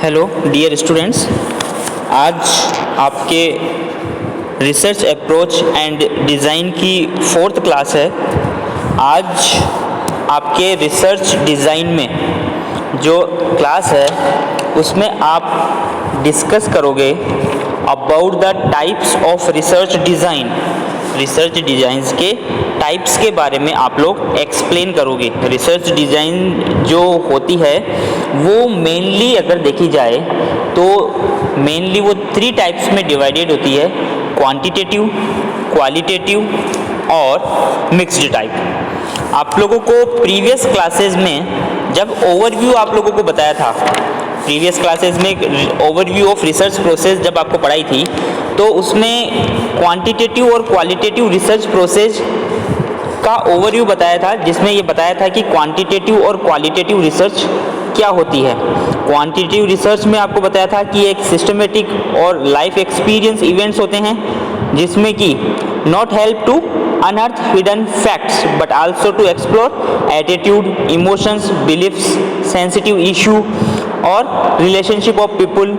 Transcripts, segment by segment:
Hello dear students, आज आपके research approach and design की 4th क्लास है। आज आपके रिसर्च डिज़ाइन में जो क्लास है उसमें आप डिस्कस करोगे about the types of research design. Research designs के टाइप्स के बारे में आप लोग एक्सप्लेन करोगे। रिसर्च डिज़ाइन जो होती है वो मेनली अगर देखी जाए तो मेनली वो 3 टाइप्स में डिवाइडेड होती है, क्वांटिटेटिव, क्वालिटेटिव और मिक्स्ड टाइप। आप लोगों को प्रीवियस क्लासेस में जब ओवरव्यू आप लोगों को बताया था, प्रीवियस क्लासेस में ओवरव्यू ऑफ रिसर्च प्रोसेस जब आपको पढ़ाई थी तो उसमें क्वांटिटेटिव और क्वालिटेटिव रिसर्च प्रोसेस का ओवरव्यू बताया था, जिसमें ये बताया था कि क्वांटिटेटिव और क्वालिटेटिव रिसर्च क्या होती है। क्वांटिटेटिव रिसर्च में आपको बताया था कि एक सिस्टमेटिक और लाइफ एक्सपीरियंस इवेंट्स होते हैं जिसमें कि not help to unearth hidden facts but also to explore attitude, emotions, beliefs, sensitive issue और रिलेशनशिप ऑफ पीपल।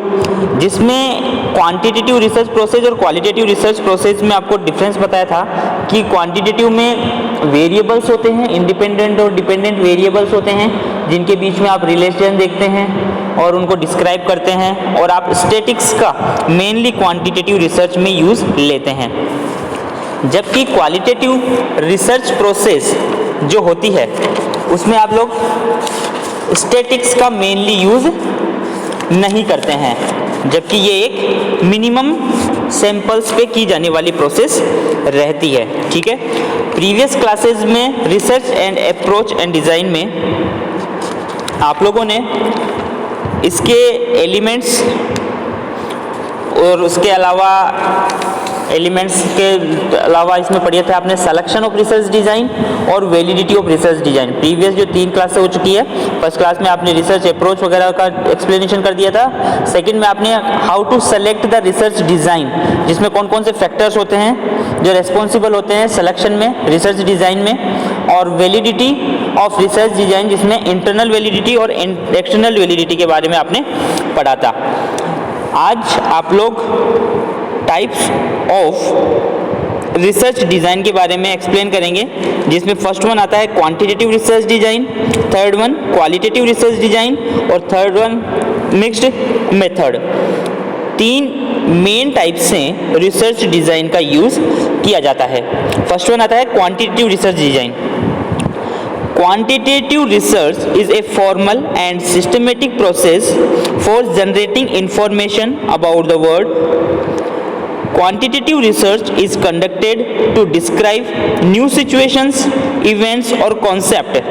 जिसमें क्वांटिटेटिव रिसर्च प्रोसेस और क्वालिटेटिव रिसर्च प्रोसेस में आपको डिफरेंस बताया था कि क्वांटिटेटिव में वेरिएबल्स होते हैं, इंडिपेंडेंट और डिपेंडेंट वेरिएबल्स होते हैं जिनके बीच में आप रिलेशन देखते हैं और उनको डिस्क्राइब करते हैं, और आप स्टैटिक्स का मेनली क्वांटिटेटिव रिसर्च में यूज़ लेते हैं। जबकि क्वालिटेटिव रिसर्च प्रोसेस जो होती है उसमें आप लोग स्टैटिक्स का मेनली यूज़ नहीं करते हैं, जबकि ये एक मिनिमम सैंपल्स पे की जाने वाली प्रोसेस रहती है। ठीक है, प्रीवियस क्लासेस में research and approach and design में आप लोगों ने इसके एलिमेंट्स और उसके अलावा इसमें पढ़े थे आपने सिलेक्शन ऑफ रिसर्च डिज़ाइन और validity of research design. Previous जो 3 क्लास हो चुकी है, फर्स्ट क्लास में आपने रिसर्च अप्रोच वगैरह का एक्सप्लेनेशन कर दिया था। सेकंड में आपने how to select the research design, जिसमें कौन कौन से फैक्टर्स होते हैं जो रेस्पॉन्सिबल होते हैं सिलेक्शन में, रिसर्च डिज़ाइन में, और वैलिडिटी ऑफ रिसर्च डिज़ाइन जिसमें इंटरनल वैलिडिटी और एक्सटर्नल वैलिडिटी के बारे में आपने पढ़ा था। आज आप लोग टाइप्स ऑफ रिसर्च डिज़ाइन के बारे में एक्सप्लेन करेंगे, जिसमें फर्स्ट वन आता है quantitative research design, third one qualitative research design और third one mixed method. 3 main type से रिसर्च डिज़ाइन का यूज़ किया जाता है। फर्स्ट वन आता है quantitative research design. Quantitative research is a formal and systematic process for generating information about the world. Quantitative research is conducted to describe new situations, events और concept।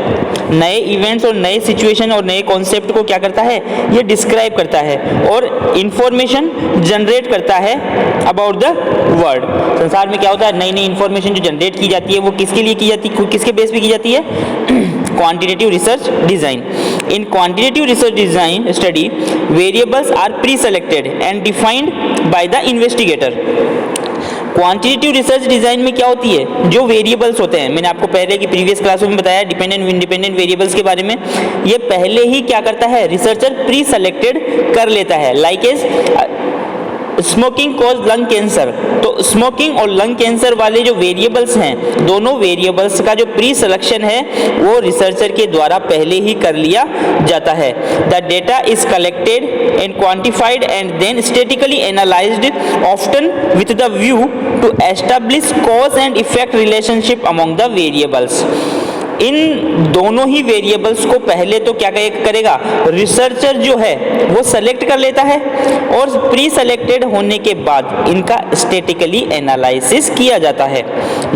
नए events और नए situation और नए concept को क्या करता है, ये डिस्क्राइब करता है और इंफॉर्मेशन जनरेट करता है अबाउट द वर्ल्ड। संसार में क्या होता है, नई नई इंफॉर्मेशन जो जनरेट की जाती है वो किसके लिए की जाती है, किसके बेस पे की जाती है, quantitative research design. In quantitative research design study variables are pre selected and defined by the investigator. Quantitative research design में क्या होती है, जो वेरिएबल्स होते हैं, मैंने आपको पहले की प्रीवियस क्लासों में बताया डिपेंडेंट इंडिपेंडेंट वेरिएबल्स के बारे में, ये पहले ही क्या करता है, रिसर्चर प्री सेलेक्टेड कर लेता है। Like as smoking cause lung cancer, तो स्मोकिंग और लंग कैंसर वाले जो वेरिएबल्स हैं, दोनों वेरिएबल्स का जो प्री सिलेक्शन है वो रिसर्चर के द्वारा पहले ही कर लिया जाता है। The data is collected and quantified and then statically analysed often with the view to establish cause and effect relationship among the variables. इन दोनों ही वेरिएबल्स को पहले तो क्या करेगा, रिसर्चर जो है वो सेलेक्ट कर लेता है और प्री सेलेक्टेड होने के बाद इनका स्टैटिकली एनालिसिस किया जाता है।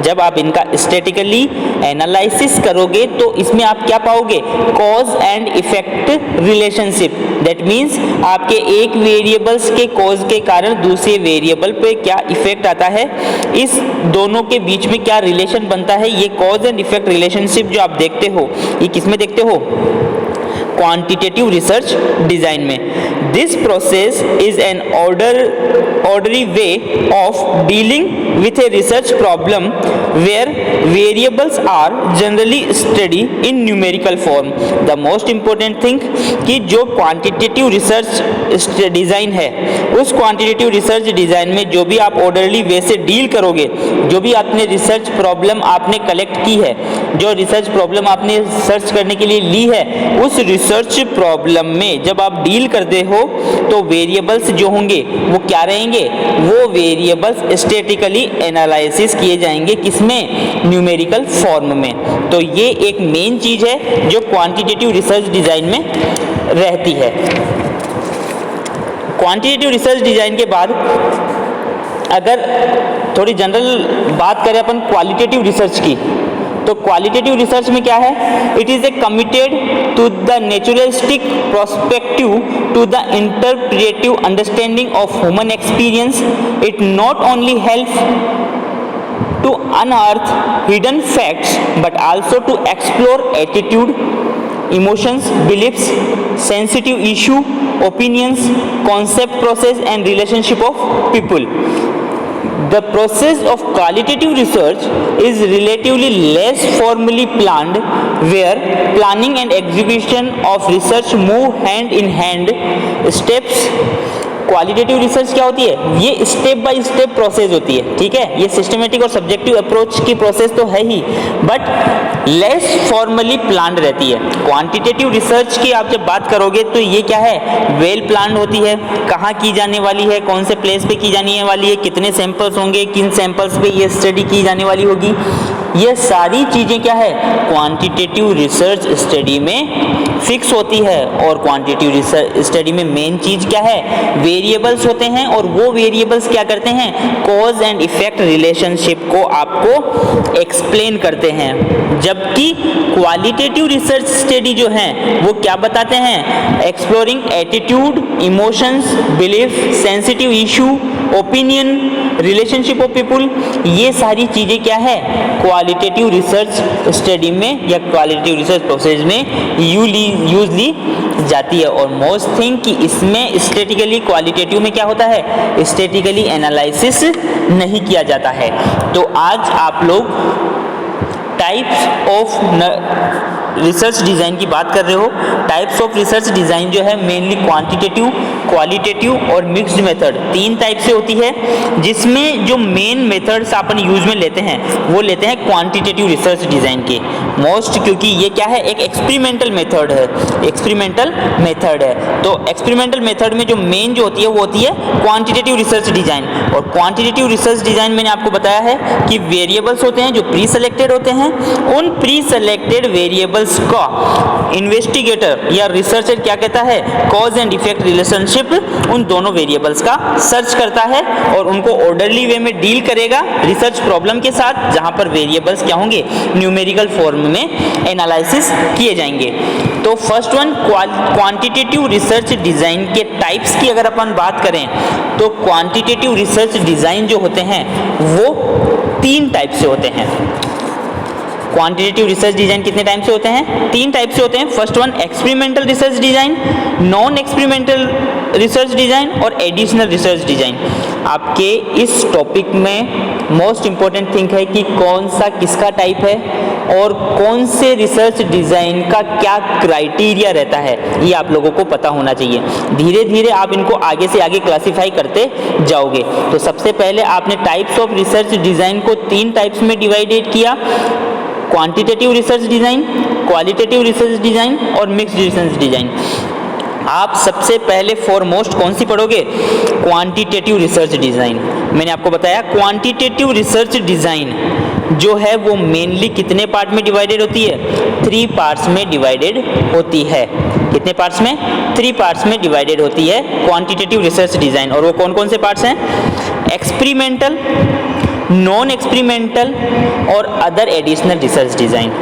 जब आप इनका स्टैटिकली एनालिसिस करोगे तो इसमें आप क्या पाओगे, cause and effect relationship. That means आपके एक वेरिएबल्स के कॉज के कारण दूसरे वेरिएबल पे क्या इफेक्ट आता है, इस दोनों के बीच में क्या रिलेशन बनता है, ये कॉज एंड इफेक्ट रिलेशनशिप जो आप देखते हो ये किस में देखते हो, क्वांटिटेटिव रिसर्च डिजाइन में। This process is an orderly way of dealing with a research problem where variables are generally studied in numerical form. The most important thing कि जो क्वांटिटेटिव रिसर्च डिज़ाइन है, उस क्वांटिटेटिव रिसर्च डिज़ाइन में जो भी आप orderly वे से deal करोगे, जो भी आपने रिसर्च प्रॉब्लम आपने कलेक्ट की है, जो रिसर्च प्रॉब्लम आपने सर्च करने के लिए ली है, उस रिसर्च प्रॉब्लम में जब आप डील करते हो तो वेरिएबल्स जो होंगे वो क्या रहेंगे, वो वेरिएबल्स स्टैटिकली एनालिसिस किए जाएंगे, किसमें, न्यूमेरिकल फॉर्म में। तो ये एक मेन चीज़ है जो क्वांटिटेटिव रिसर्च डिज़ाइन में रहती है। क्वांटिटेटिव रिसर्च डिज़ाइन के बाद अगर थोड़ी जनरल बात करें अपन क्वालिटेटिव रिसर्च की, तो क्वालिटेटिव रिसर्च में क्या है, it is a committed to the naturalistic prospective to the interpretative understanding of human experience. It not only help to unearth hidden facts but also to explore attitude, emotions, beliefs, sensitive issue, opinions, concept, process and relationship of people. The process of qualitative research is relatively less formally planned, where planning and execution of research move hand in hand. Steps qualitative research क्या होती है, ये step by step process होती है, ठीक है। ये systematic और सब्जेक्टिव अप्रोच की प्रोसेस तो है ही, बट लेस फॉर्मली प्लान्ड रहती है। क्वांटिटेटिव रिसर्च की आप जब बात करोगे तो ये क्या है, वेल प्लान्ड होती है, कहाँ की जाने वाली है, कौन से प्लेस पे की जाने वाली है, कितने सैंपल्स होंगे, किन सैंपल्स पे ये स्टडी की जाने वाली होगी, ये सारी चीज़ें क्या है, क्वांटिटेटिव रिसर्च स्टडी में फिक्स होती है। और क्वांटिटेटिव रिसर्च स्टडी में मेन चीज़ क्या है, वेरिएबल्स होते हैं, और वो वेरिएबल्स क्या करते हैं, कॉज एंड इफेक्ट रिलेशनशिप को आपको एक्सप्लेन करते हैं। जबकि क्वालिटेटिव रिसर्च स्टडी जो है वो क्या बताते हैं, exploring attitude, emotions, belief, sensitive issue, opinion, relationship of people, ये सारी चीज़ें क्या है, क्वालिटेटिव रिसर्च स्टडी में या क्वालिटेटिव रिसर्च प्रोसेस में यूज ली जाती है। और मोस्ट थिंग कि इसमें स्टैटिकली, क्वालिटेटिव में क्या होता है, स्टैटिकली एनालिसिस नहीं किया जाता है। तो आज आप लोग टाइप्स ऑफ रिसर्च डिज़ाइन की बात कर रहे हो। टाइप्स ऑफ रिसर्च डिज़ाइन जो है मेनली क्वांटिटेटिव, क्वालिटेटिव और मिक्स्ड मेथड, तीन टाइप से होती है, जिसमें जो मेन मेथड्स अपन यूज में लेते हैं वो लेते हैं क्वांटिटेटिव रिसर्च डिज़ाइन के मोस्ट, क्योंकि ये क्या है, एक एक्सपेरिमेंटल मेथड है, एक्सपेरिमेंटल मेथड है। तो एक्सपेरिमेंटल मेथड में जो मेन जो होती है वो होती है क्वांटिटेटिव रिसर्च डिज़ाइन। और क्वांटिटेटिव रिसर्च डिज़ाइन मैंने आपको बताया है कि वेरिएबल्स होते हैं जो प्री सेलेक्टेड होते हैं, उन प्री सेलेक्टेड वेरिएबल्स का इन्वेस्टिगेटर या रिसर्चर क्या कहता है, कॉज एंड इफेक्ट रिलेशनशिप उन दोनों वेरिएबल्स का सर्च करता है और उनको ऑर्डरली वे में डील करेगा रिसर्च प्रॉब्लम के साथ, जहां पर वेरिएबल्स क्या होंगे, न्यूमेरिकल फॉर्म में एनालिसिस किए जाएंगे। तो first one, quantitative research design के टाइप्स की अगर अपन बात करें तो क्वांटिटेटिव रिसर्च डिज़ाइन जो होते हैं वो तीन टाइप से होते हैं। क्वांटिटेटिव रिसर्च डिज़ाइन कितने टाइप से होते हैं, तीन टाइप से होते हैं। First one experimental research design, non experimental research design और एडिशनल रिसर्च डिज़ाइन। आपके इस टॉपिक में मोस्ट इम्पॉर्टेंट थिंग है कि कौन सा किसका टाइप है और कौन से रिसर्च डिज़ाइन का क्या क्राइटेरिया रहता है, ये आप लोगों को पता होना चाहिए। धीरे धीरे आप इनको आगे से आगे क्लासीफाई करते जाओगे। तो सबसे पहले आपने टाइप्स ऑफ रिसर्च डिज़ाइन को तीन टाइप्स में डिवाइडेड किया, quantitative research design, qualitative research design और मिक्स्ड रिसर्च डिज़ाइन। आप सबसे पहले फॉरमोस्ट कौन सी पढ़ोगे, क्वांटिटेटिव रिसर्च डिज़ाइन। मैंने आपको बताया क्वांटिटेटिव रिसर्च डिज़ाइन जो है वो मेनली कितने पार्ट में डिवाइडेड होती है, 3 पार्ट्स में डिवाइडेड होती है। कितने पार्ट्स में, 3 पार्ट्स में डिवाइडेड होती है क्वांटिटेटिव रिसर्च डिज़ाइन। और वो कौन कौन से पार्ट्स हैं, एक्सपेरिमेंटल, नॉन एक्सपेरिमेंटल और अदर एडिशनल रिसर्च डिज़ाइन।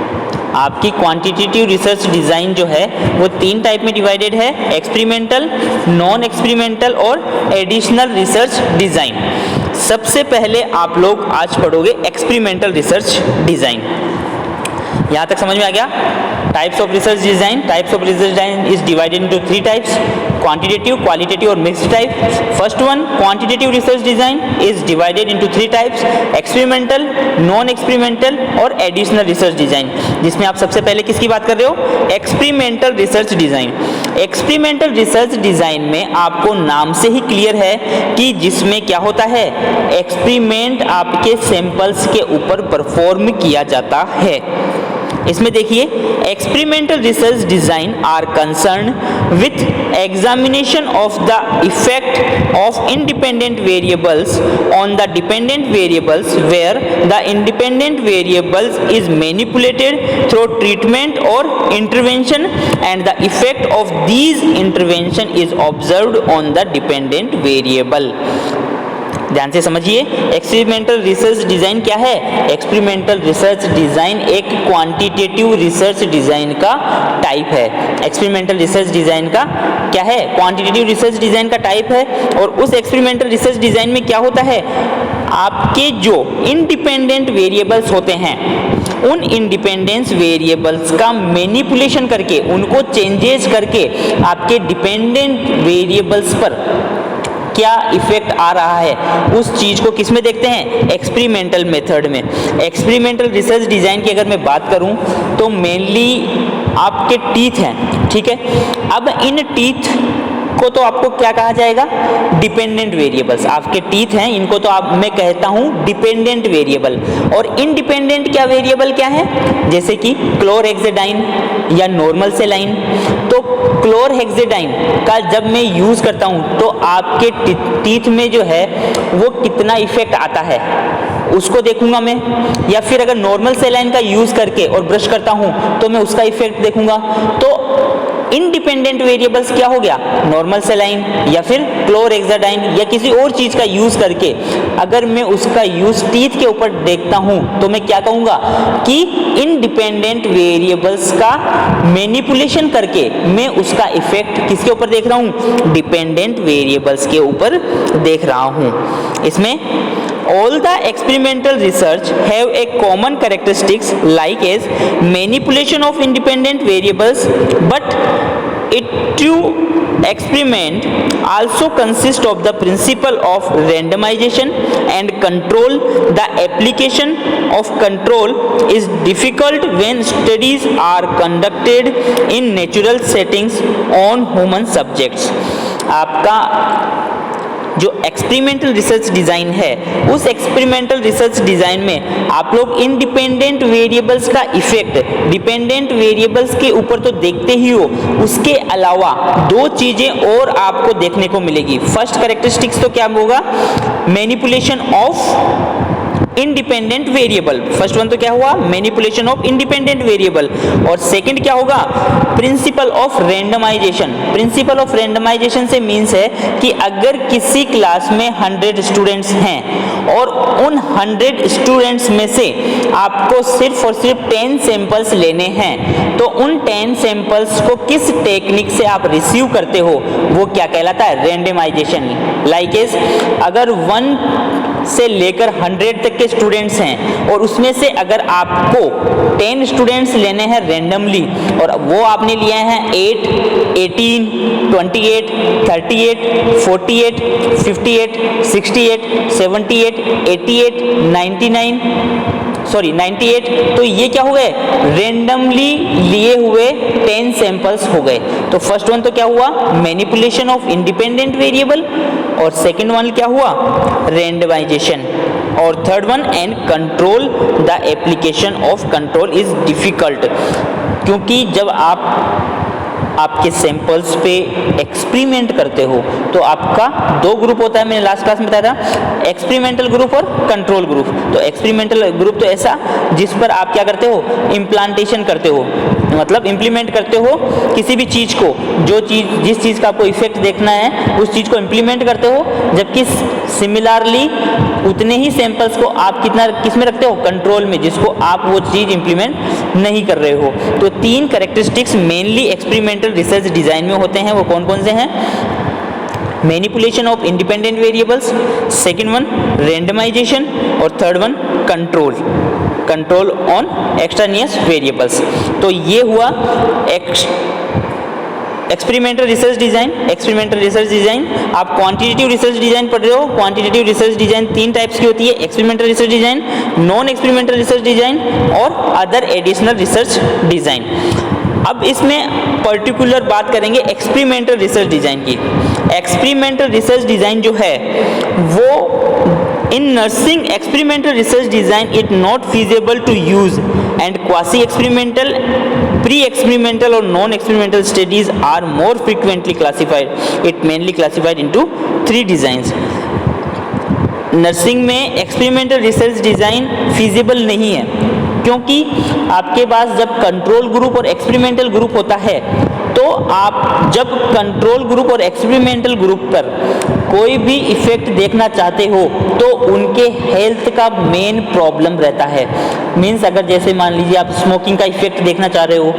आपकी क्वांटिटेटिव रिसर्च डिज़ाइन जो है वो 3 टाइप में डिवाइडेड है, एक्सपेरिमेंटल, नॉन एक्सपेरिमेंटल और एडिशनल रिसर्च डिज़ाइन। सबसे पहले आप लोग आज पढ़ोगे एक्सपेरिमेंटल रिसर्च डिज़ाइन। यहाँ तक समझ में आ गया। Types of research design. Types of research design is divided into three types: quantitative, qualitative और mixed type. First one, quantitative research design is divided into three types: experimental, non-experimental और additional research design. जिसमें आप सबसे पहले किसकी बात कर रहे हो? Experimental research design. Experimental research design में आपको नाम से ही क्लियर है कि जिसमें क्या होता है, एक्सपेरिमेंट आपके सैंपल्स के ऊपर परफॉर्म किया जाता है. इसमें देखिए, experimental research design are concern with examination of the effect of independent variables on the dependent variables where the independent variables is manipulated through treatment और intervention and the effect of these intervention is observed on the dependent variable. ध्यान से समझिए, experimental research design क्या है? Experimental research design एक quantitative research design का type है. Experimental research design का क्या है? क्वांटिटेटिव रिसर्च डिजाइन का टाइप है. और उस एक्सपेरिमेंटल रिसर्च डिजाइन में क्या होता है, आपके जो इंडिपेंडेंट वेरिएबल्स होते हैं, उन इंडिपेंडेंस वेरिएबल्स का मैनिपुलेशन करके, उनको चेंजेस करके आपके डिपेंडेंट वेरिएबल्स पर क्या इफेक्ट आ रहा है, उस चीज को किस में देखते हैं? एक्सपेरिमेंटल मेथड में. एक्सपेरिमेंटल रिसर्च डिजाइन की अगर मैं बात करूं तो मेनली आपके टीथ हैं, ठीक है. अब इन टीथ को तो आपको क्या कहा जाएगा? Dependent variables. आपके टीथ हैं, इनको तो आप मैं कहता हूं डिपेंडेंट वेरिएबल. और इंडिपेंडेंट क्या वेरिएबल क्या है? जैसे कि क्लोरहेक्सेडाइन या नॉर्मल सेलाइन. तो क्लोरहेक्सेडाइन का जब मैं यूज करता हूं तो आपके टीथ में जो है वो कितना इफेक्ट आता है उसको देखूंगा मैं. या फिर अगर नॉर्मल सेलाइन का यूज करके और ब्रश करता हूं तो मैं उसका इफेक्ट देखूंगा. तो इंडिपेंडेंट वेरिएबल्स क्या हो गया? नॉर्मल सेलाइन या फिर क्लोरहेक्सेडाइन या किसी और चीज का यूज करके अगर मैं उसका यूज टीथ के ऊपर देखता हूं तो मैं क्या कहूंगा कि इंडिपेंडेंट वेरिएबल्स का मैनिपुलेशन करके मैं उसका इफेक्ट किसके ऊपर देख रहा हूं? डिपेंडेंट वेरिएबल्स के ऊपर देख रहा हूं. इसमें all the experimental research have a common characteristics like as manipulation of independent variables, but it to experiment also consists of the principle of randomization and control. The application of control is difficult when studies are conducted in natural settings on human subjects. आपका जो experimental research design है, उस experimental research design में आप लोग independent variables का effect dependent variables के ऊपर तो देखते ही हो, उसके अलावा दो चीजें और आपको देखने को मिलेगी. फर्स्ट कैरेक्टरिस्टिक्स तो क्या होगा? Manipulation of independent variable. First one तो क्या हुआ? Manipulation of independent variable. और सेकंड क्या होगा? Principle of randomisation. Principle of randomisation से मीन्स है कि अगर किसी क्लास में 100 स्टूडेंट्स हैं और उन 100 स्टूडेंट्स में से आपको सिर्फ और सिर्फ 10 सैंपल्स लेने हैं, तो उन 10 सैंपल्स को किस टेक्निक से आप रिसीव करते हो वो क्या कहलाता है? रैंडमाइजेशन. लाइक इज अगर 1 से लेकर 100 तक के स्टूडेंट्स हैं और उसमें से अगर आपको 10 स्टूडेंट्स लेने हैं रैंडमली और वो आपने लिए हैं 8, 18, 28, 38, 48, 58, 68, 78, 88, 98, तो ये क्या हो गए? रेंडमली लिए हुए 10 सैंपल्स हो गए. तो फर्स्ट वन तो क्या हुआ? Manipulation of independent variable. और सेकंड वन क्या हुआ? रैंडमाइजेशन. और third one and control. The application of control is difficult. क्योंकि जब आपके सैंपल्स पे एक्सपेरिमेंट करते हो तो आपका दो ग्रुप होता है. मैंने लास्ट क्लास में बताया था, एक्सपेरिमेंटल ग्रुप और कंट्रोल ग्रुप. तो एक्सपेरिमेंटल ग्रुप तो ऐसा जिस पर आप क्या करते हो? इम्प्लांटेशन करते हो, मतलब इम्प्लीमेंट करते हो किसी भी चीज़ को, जिस चीज़ का आपको इफेक्ट देखना है उस चीज़ को इम्प्लीमेंट करते हो. जबकि सिमिलरली उतने ही सैंपल्स को आप किस में रखते हो? कंट्रोल में, जिसको आप वो चीज़ इम्प्लीमेंट नहीं कर रहे हो. तो 3 characteristics mainly experimental research design में होते हैं. वो कौन कौन से हैं? Manipulation of independent variables, second one randomisation और third one control on extraneous variables. तो ये हुआ experimental research design. Experimental research design आप क्वांटिटेटिव रिसर्च डिज़ाइन पढ़ रहे हो। क्वांटिटेटिव रिसर्च डिज़ाइन 3 टाइप्स की होती है, experimental research design, non experimental research design और अदर एडिशनल रिसर्च डिज़ाइन। अब इसमें पर्टिकुलर बात करेंगे एक्सपेरिमेंटल रिसर्च डिज़ाइन की। एक्सपेरिमेंटल रिसर्च डिज़ाइन जो है वो in nursing experimental research design it not feasible to use and quasi experimental, pre-experimental or non-experimental studies are more frequently classified. It mainly classified into 3 designs. Nursing में experimental research design feasible नहीं है क्योंकि आपके पास जब control group और experimental group होता है तो आप जब कंट्रोल ग्रुप और एक्सपेरिमेंटल ग्रुप पर कोई भी इफेक्ट देखना चाहते हो तो उनके हेल्थ का मेन प्रॉब्लम रहता है। मीन्स अगर जैसे मान लीजिए आप स्मोकिंग का इफेक्ट देखना चाह रहे हो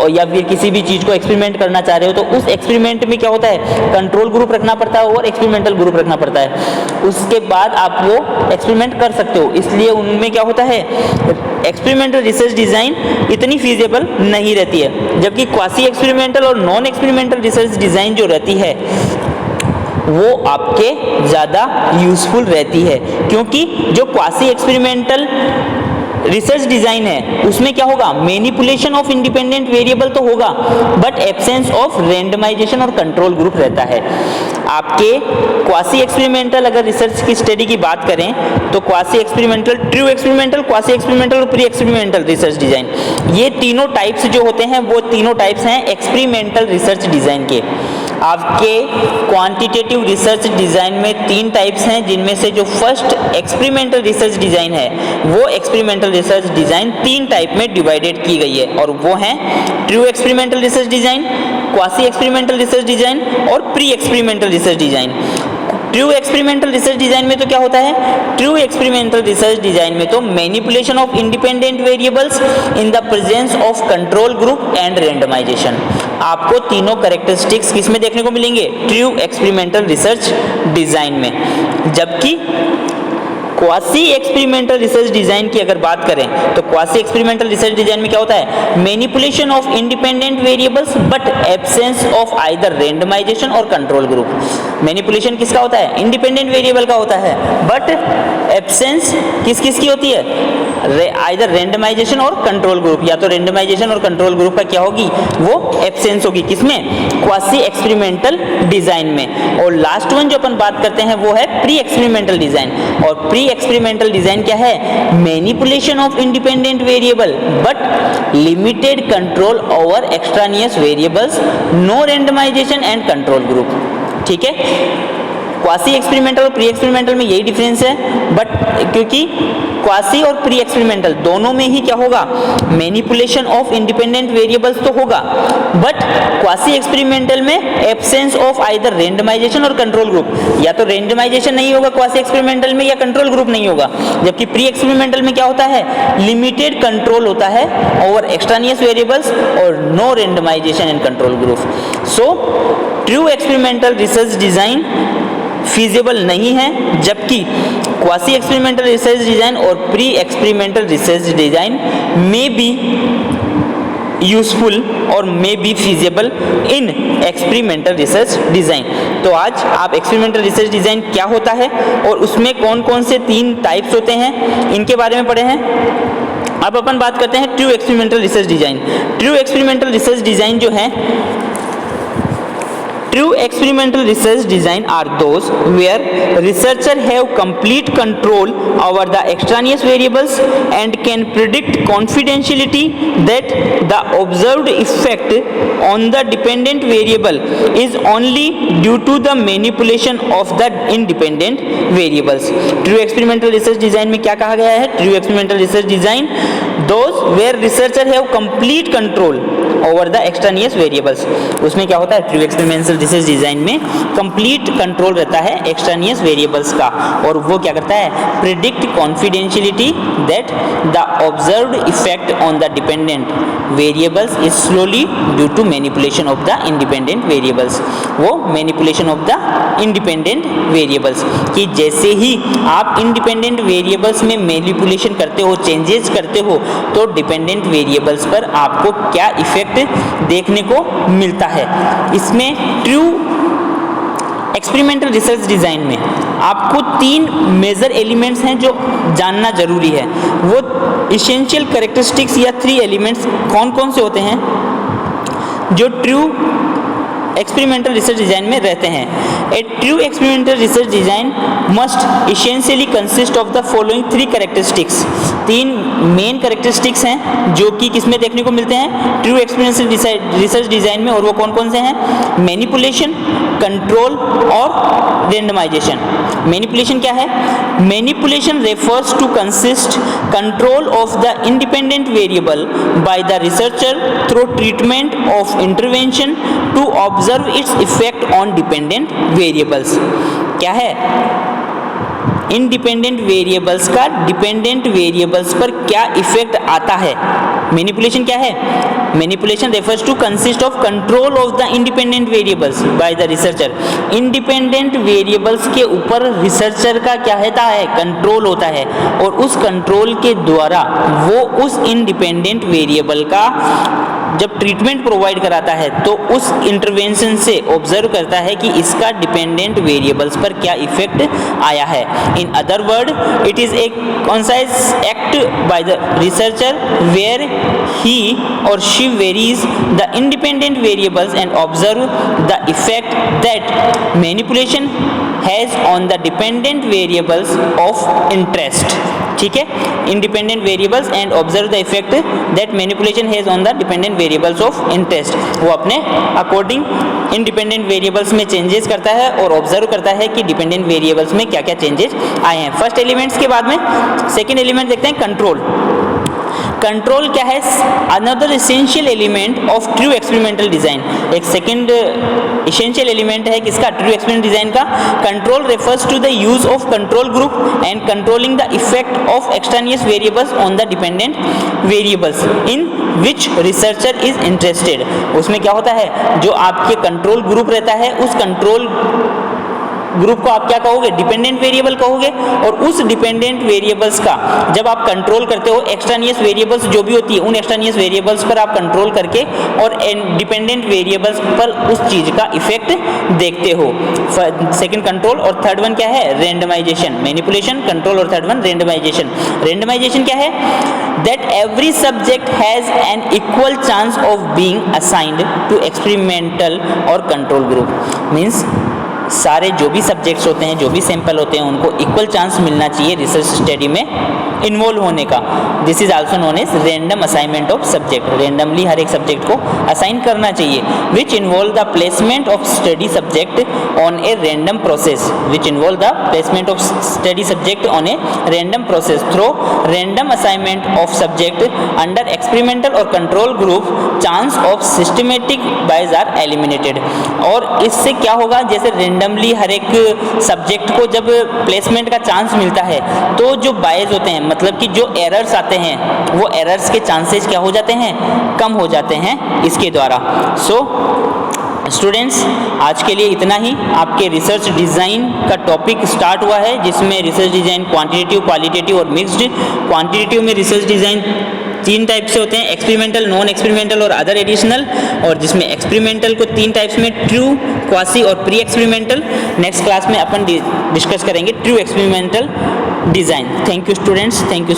और या फिर किसी भी चीज़ को एक्सपेरिमेंट करना चाह रहे हो तो उस एक्सपेरिमेंट में क्या होता है, कंट्रोल ग्रुप रखना पड़ता है और एक्सपेरिमेंटल ग्रुप रखना पड़ता है। उसके बाद आप वो एक्सपेरिमेंट कर सकते हो। इसलिए उनमें क्या होता है, एक्सपेरिमेंटल रिसर्च डिज़ाइन इतनी फीजिबल नहीं रहती है, जबकि क्वासी एक्सपेरिमेंटल और नॉन एक्सपेरिमेंटल रिसर्च डिज़ाइन जो रहती है वो आपके ज़्यादा यूज़फुल रहती है। क्योंकि जो क्वासी एक्सपेरिमेंटल रिसर्च डिज़ाइन है उसमें क्या होगा, मैनिपुलेशन ऑफ इंडिपेंडेंट वेरिएबल तो होगा बट एब्सेंस ऑफ रेंडमाइजेशन और कंट्रोल ग्रुप रहता है। आपके क्वासी एक्सपेरिमेंटल अगर रिसर्च की स्टडी की बात करें तो quasi experimental, true experimental, quasi experimental और प्री एक्सपेरिमेंटल रिसर्च डिज़ाइन, ये तीनों टाइप्स जो होते हैं वो तीनों टाइप्स हैं एक्सपेरिमेंटल रिसर्च डिज़ाइन के। आपके क्वांटिटेटिव रिसर्च डिज़ाइन में 3 टाइप्स हैं, जिनमें से जो फर्स्ट एक्सपेरिमेंटल रिसर्च डिज़ाइन है वो एक्सपेरिमेंटल रिसर्च डिज़ाइन 3 टाइप में डिवाइडेड की गई है और वो हैं true experimental research design, quasi experimental research design और pre experimental research design. True experimental research design में तो क्या होता है, ट्रू एक्सपेरिमेंटल रिसर्च डिज़ाइन में तो manipulation of independent variables in the presence of control group and randomisation. आपको तीनों कैरेक्टरिस्टिक्स किसमें देखने को मिलेंगे, ट्रू एक्सपेरिमेंटल रिसर्च डिज़ाइन में। जबकि क्वासी एक्सपेरिमेंटल रिसर्च डिज़ाइन की अगर बात करें तो क्वासी एक्सपेरिमेंटल रिसर्च डिज़ाइन में क्या होता है, manipulation of independent variables but absence of either randomisation और कंट्रोल ग्रुप। मैनिपुलेशन किसका होता है, इंडिपेंडेंट वेरिएबल का होता है बट एब्सेंस किस की होती है, आइदर रेंडमाइजेशन और कंट्रोल ग्रुप। या तो रेंडमाइजेशन और कंट्रोल ग्रुप का क्या होगी, वो एब्सेंस होगी, किसमें, क्वासी एक्सपेरिमेंटल डिज़ाइन में। और लास्ट वन जो अपन बात करते हैं वो है प्री एक्सपेरिमेंटल डिज़ाइन। और प्री एक्सपेरिमेंटल डिज़ाइन क्या है, manipulation of independent variable but limited control over extraneous variables, no randomisation and control group. ठीक है, क्वासी एक्सपेरिमेंटल और प्री एक्सपेरिमेंटल में यही डिफरेंस है, बट क्योंकि क्वासी और प्री एक्सपेरिमेंटल दोनों में ही क्या होगा, मैनिपुलेशन ऑफ इंडिपेंडेंट वेरिएबल्स तो होगा बट क्वासी एक्सपेरिमेंटल में एब्सेंस ऑफ आइदर रेंडमाइजेशन और कंट्रोल ग्रुप। या तो रेंडमाइजेशन नहीं होगा क्वासी एक्सपेरिमेंटल में या कंट्रोल ग्रुप नहीं होगा। जबकि प्री एक्सपेरिमेंटल में क्या होता है, लिमिटेड कंट्रोल होता है ओवर एक्सट्रानियस वेरिएबल्स और no randomisation and control group. So true experimental research design feasible नहीं है, जबकि क्वासी एक्सपेरिमेंटल रिसर्च डिज़ाइन और प्री एक्सपेरिमेंटल रिसर्च डिज़ाइन में बी यूजफुल और may be feasible in experimental research design. तो आज आप एक्सपेरिमेंटल रिसर्च डिज़ाइन क्या होता है और उसमें कौन कौन से 3 टाइप्स होते हैं इनके बारे में पढ़े हैं। अब अपन बात करते हैं true experimental research design. True experimental research design जो है, true experimental research design are those where researcher have complete control over the extraneous variables and can predict confidentially that the observed effect on the dependent variable is only due to the manipulation of the independent variables। True experimental research design में क्या कहा गया है, True experimental research design those where researcher have complete control over the extraneous variables. उसमें क्या होता है, true experimental research design में कंप्लीट कंट्रोल रहता है एक्सट्रानियस वेरिएबल्स का, और वो क्या करता है, predict confidentiality that the observed effect on the dependent variables is slowly due to manipulation of the independent variables. वो manipulation of the independent variables कि जैसे ही आप इंडिपेंडेंट वेरिएबल्स में मैनिपुलेशन करते हो, चेंजेस करते हो, तो डिपेंडेंट वेरिएबल्स पर आपको क्या इफेक्ट देखने को मिलता है। इसमें ट्रू एक्सपेरिमेंटल रिसर्च डिज़ाइन में आपको 3 मेजर एलिमेंट्स हैं जो जानना जरूरी है। वो इसेंशियल कैरेक्टरिस्टिक्स या 3 एलिमेंट्स कौन कौन से होते हैं जो ट्रू एक्सपेरिमेंटल रिसर्च डिजाइन में रहते हैं। A true experimental research design must essentially consist of the following 3 characteristics. 3 main characteristics हैं जो कि किसमें देखने को मिलते हैं, ट्रू एक्सपेरिमेंटल रिसर्च डिजाइन में, और वो कौन कौन से हैं, मैनिपुलेशन, कंट्रोल और रेंडमाइजेशन। मैनिपुलेशन क्या है, manipulation refers to consist control of the independent variable by the researcher through treatment of intervention to observe its effect on dependent variables. क्या है, इंडिपेंडेंट वेरिएबल्स का डिपेंडेंट वेरिएबल्स पर क्या effect आता है। मैनिपुलेशन क्या है, manipulation refers to consist of control of the independent variables by the researcher. Independent variables के ऊपर रिसर्चर का क्या होता है, कंट्रोल होता है, और उस कंट्रोल के द्वारा वो उस इंडिपेंडेंट वेरिएबल का जब ट्रीटमेंट प्रोवाइड कराता है तो उस इंटरवेंशन से ऑब्जर्व करता है कि इसका डिपेंडेंट वेरिएबल्स पर क्या इफेक्ट आया है। In other word, it is a concise act by the researcher where he और she varies the independent variables and observe the effect that manipulation has on the dependent variables of interest. ठीक है, independent variables and observe the effect that manipulation has on the dependent variables of interest. वो अपने according independent variables में changes करता है और observe करता है कि डिपेंडेंट वेरिएबल्स में क्या क्या चेंजेस आए हैं। फर्स्ट एलिमेंट्स के बाद में सेकेंड एलिमेंट देखते हैं, कंट्रोल। कंट्रोल क्या है, another essential element of true experimental design. एक सेकेंड एसेंशियल एलिमेंट है किसका, ट्रू एक्सपेरिमेंटल डिजाइन का। Control refers to the use of control group and controlling the effect of extraneous variables on the dependent variables in which researcher is interested. उसमें क्या होता है, जो आपके कंट्रोल ग्रुप रहता है उस कंट्रोल ग्रुप को आप क्या कहोगे, डिपेंडेंट वेरिएबल कहोगे, और उस डिपेंडेंट वेरिएबल्स का जब आप कंट्रोल करते हो, एक्सट्रानियस वेरिएबल्स जो भी होती है उन एक्सट्रानियस वेरिएबल्स पर आप कंट्रोल करके और डिपेंडेंट वेरिएबल्स पर उस चीज का इफेक्ट देखते हो। सेकंड कंट्रोल, और थर्ड वन क्या है, रेंडमाइजेशन। मैनिपुलेशन, कंट्रोल और थर्ड वन रेंडमाइजेशन। रेंडमाइजेशन क्या है, that every subject has an equal chance of being assigned to experimental और कंट्रोल ग्रुप। मीन्स सारे जो भी सब्जेक्ट्स होते हैं, जो भी सैंपल होते हैं, उनको इक्वल चांस मिलना चाहिए रिसर्च स्टडी में इन्वॉल्व होने का। This is also known as random assignment of subject. Randomly हर एक सब्जेक्ट को असाइन करना चाहिए, which involve the placement of study subject on a random process, which involve the placement of study subject on a random process through random assignment of subject under experimental और control group, chance of systematic bias are eliminated. और इससे क्या होगा, जैसे randomly हर एक subject को जब प्लेसमेंट का चांस मिलता है तो जो बायस होते हैं, मतलब कि जो एरर्स आते हैं, वो एरर्स के चांसेस क्या हो जाते हैं, कम हो जाते हैं इसके द्वारा। सो स्टूडेंट्स, आज के लिए इतना ही। आपके रिसर्च डिज़ाइन का टॉपिक स्टार्ट हुआ है, जिसमें रिसर्च डिज़ाइन क्वांटिटेटिव, क्वालिटेटिव और मिक्स्ड। क्वांटिटेटिव में रिसर्च डिज़ाइन 3 टाइप से होते हैं, एक्सपेरिमेंटल, नॉन एक्सपेरिमेंटल और अदर एडिशनल, और जिसमें एक्सपेरिमेंटल को 3 टाइप्स में, ट्रू, क्वासी और प्री एक्सपेरिमेंटल। नेक्स्ट क्लास में अपन डिस्कस करेंगे true experimental design. Thank you students, thank you.